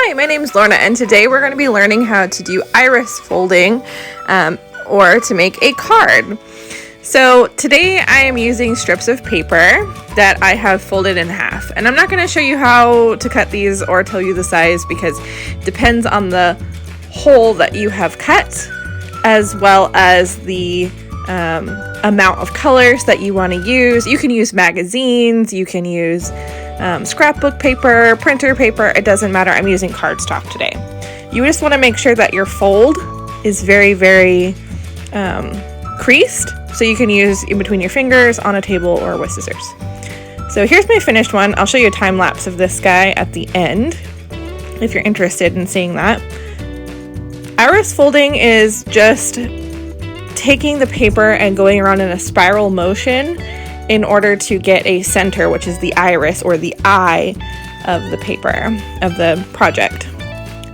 Hi, my name is Lorna, and today we're going to be learning how to do iris folding or to make a card. So today I am using strips of paper that I have folded in half, and I'm not going to show you how to cut these or tell you the size because it depends on the hole that you have cut, as well as the amount of colors that you want to use. You can use magazines, you can use scrapbook paper, printer paper, it doesn't matter. I'm using cardstock today. You just want to make sure that your fold is very, very creased, so you can use in between your fingers, on a table, or with scissors. So here's my finished one. I'll show you a time lapse of this guy at the end if you're interested in seeing that. Iris folding is just taking the paper and going around in a spiral motion in order to get a center, which is the iris or the eye of the paper, of the project.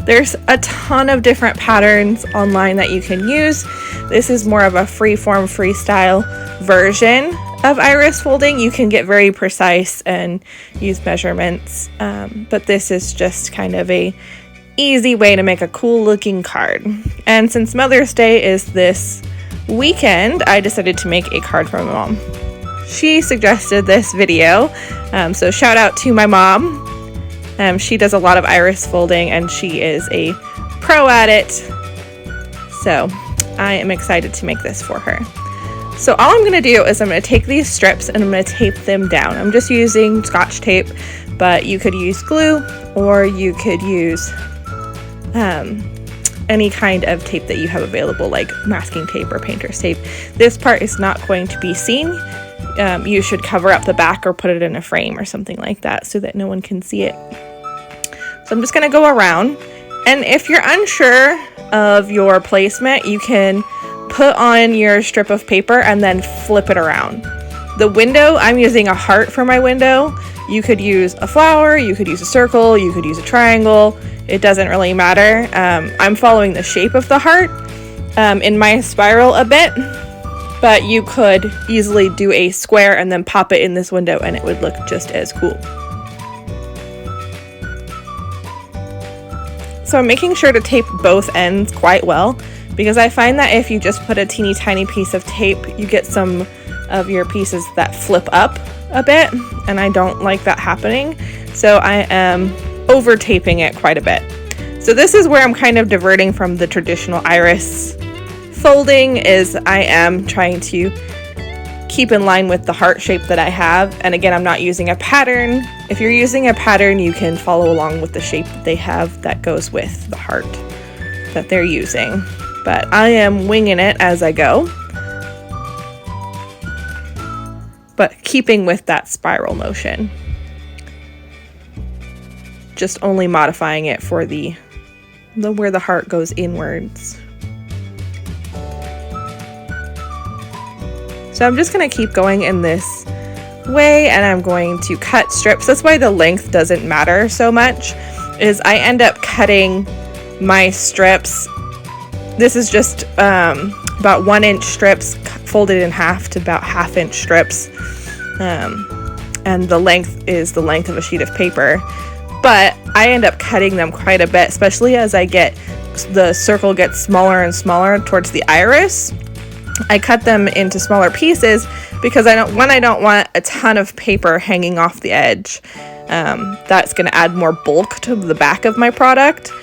There's a ton of different patterns online that you can use. This is more of a free-form, freestyle version of iris folding. You can get very precise and use measurements, but this is just kind of a easy way to make a cool looking card. And since Mother's Day is this weekend, I decided to make a card for my mom. She suggested this video, so shout out to my mom. She does a lot of iris folding and she is a pro at it, so I am excited to make this for her. So all I'm going to do is I'm going to take these strips and I'm going to tape them down. I'm just using Scotch tape, but you could use glue or you could use any kind of tape that you have available, like masking tape or painter's tape. This part is not going to be seen. You should cover up the back or put it in a frame or something like that so that no one can see it. So I'm just going to go around, and if you're unsure of your placement, you can put on your strip of paper and then flip it around. The window, I'm using a heart for my window. You could use a flower, you could use a circle, you could use a triangle. It doesn't really matter. I'm following the shape of the heart in my spiral a bit, but you could easily do a square and then pop it in this window and it would look just as cool. So I'm making sure to tape both ends quite well, because I find that if you just put a teeny tiny piece of tape, you get some of your pieces that flip up a bit, and I don't like that happening. So I am over taping it quite a bit. So this is where I'm kind of diverting from the traditional iris folding, is I am trying to keep in line with the heart shape that I have. And again, I'm not using a pattern. If you're using a pattern, you can follow along with the shape that they have that goes with the heart that they're using. But I am winging it as I go, but keeping with that spiral motion. Just only modifying it for the where the heart goes inwards. So I'm just going to keep going in this way, and I'm going to cut strips. That's why the length doesn't matter so much, is I end up cutting my strips. This is just about 1 inch strips folded in half to about 1/2 inch strips. And the length is the length of a sheet of paper. But I end up cutting them quite a bit, especially as the circle gets smaller and smaller towards the iris. I cut them into smaller pieces because I don't want a ton of paper hanging off the edge. That's going to add more bulk to the back of my product,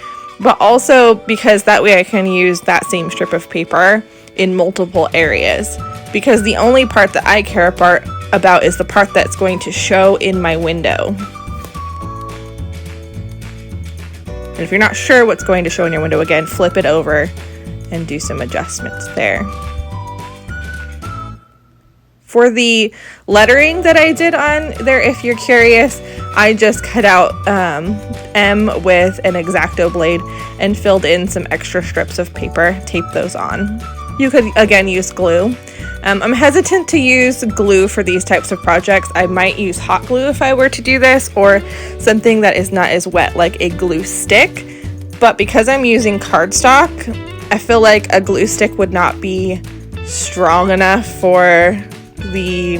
but also because that way I can use that same strip of paper in multiple areas, because the only part that I care about is the part that's going to show in my window. And if you're not sure what's going to show in your window, again, flip it over and do some adjustments there. For the lettering that I did on there, if you're curious, I just cut out M with an X-Acto blade and filled in some extra strips of paper, taped those on. You could, again, use glue. I'm hesitant to use glue for these types of projects. I might use hot glue if I were to do this, or something that is not as wet, like a glue stick. But because I'm using cardstock, I feel like a glue stick would not be strong enough for the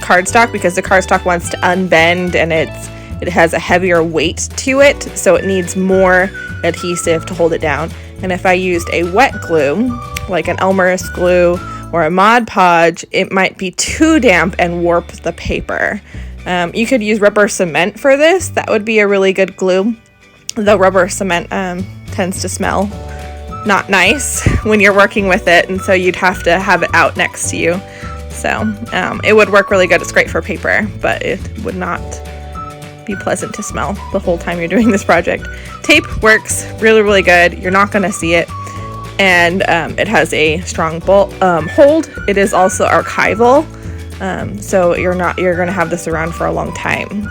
cardstock, because the cardstock wants to unbend and it's it has a heavier weight to it, so it needs more adhesive to hold it down. And if I used a wet glue, like an Elmer's glue or a Mod Podge, it might be too damp and warp the paper. You could use rubber cement for this. That would be a really good glue. The rubber cement tends to smell not nice when you're working with it, and so you'd have to have it out next to you. So it would work really good. It's great for paper, but it would not be pleasant to smell the whole time you're doing this project. Tape works really, really good. You're not going to see it, and it has a strong hold. It is also archival, so you're going to have this around for a long time.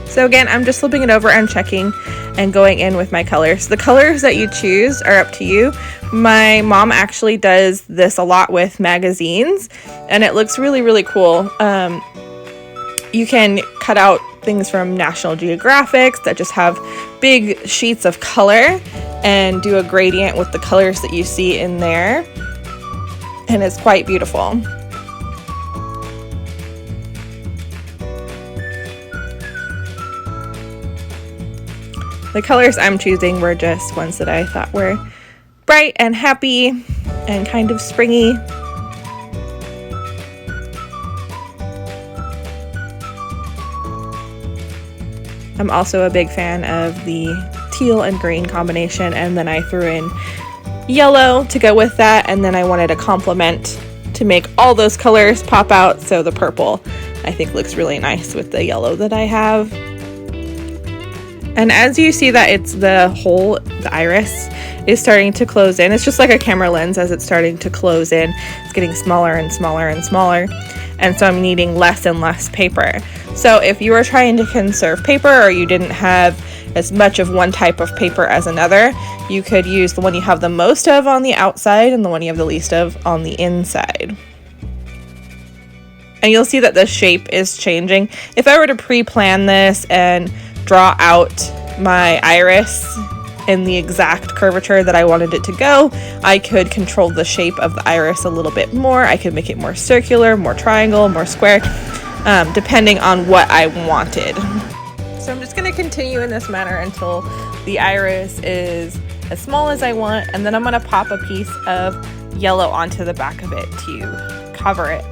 So again, I'm just flipping it over and checking and going in with my colors. The colors that you choose are up to you. My mom actually does this a lot with magazines, and it looks really, really cool. You can cut out things from National Geographic that just have big sheets of color and do a gradient with the colors that you see in there, and it's quite beautiful. The colors I'm choosing were just ones that I thought were bright and happy and kind of springy. I'm also a big fan of the teal and green combination, and then I threw in yellow to go with that, and then I wanted a complement to make all those colors pop out, so the purple I think looks really nice with the yellow that I have. And as you see that it's the iris is starting to close in. It's just like a camera lens. As it's starting to close in, it's getting smaller and smaller and smaller. And so I'm needing less and less paper. So if you were trying to conserve paper, or you didn't have as much of one type of paper as another, you could use the one you have the most of on the outside and the one you have the least of on the inside. And you'll see that the shape is changing. If I were to pre-plan this and draw out my iris in the exact curvature that I wanted it to go, I could control the shape of the iris a little bit more. I could make it more circular, more triangle, more square, depending on what I wanted. So I'm just going to continue in this manner until the iris is as small as I want, and then I'm going to pop a piece of yellow onto the back of it to cover it.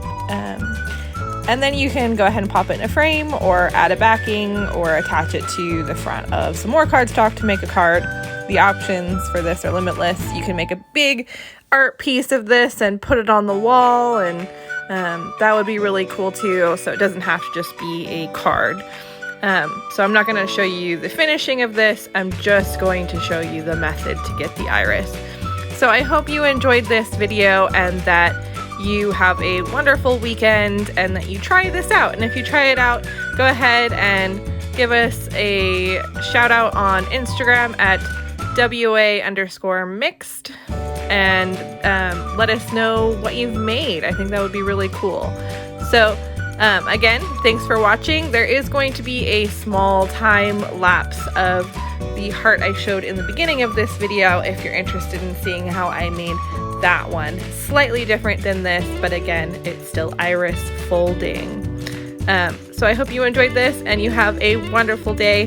And then you can go ahead and pop it in a frame, or add a backing, or attach it to the front of some more cardstock to make a card. The options for this are limitless. You can make a big art piece of this and put it on the wall, and that would be really cool too, so it doesn't have to just be a card. So I'm not going to show you the finishing of this. I'm just going to show you the method to get the iris. So I hope you enjoyed this video, and that you have a wonderful weekend, and that you try this out. And if you try it out, go ahead and give us a shout out on Instagram at WA_mixed, and let us know what you've made. I think that would be really cool. So again, thanks for watching. There is going to be a small time lapse of the heart I showed in the beginning of this video if you're interested in seeing how I made that one. Slightly different than this, but again, it's still iris folding. So I hope you enjoyed this, and you have a wonderful day.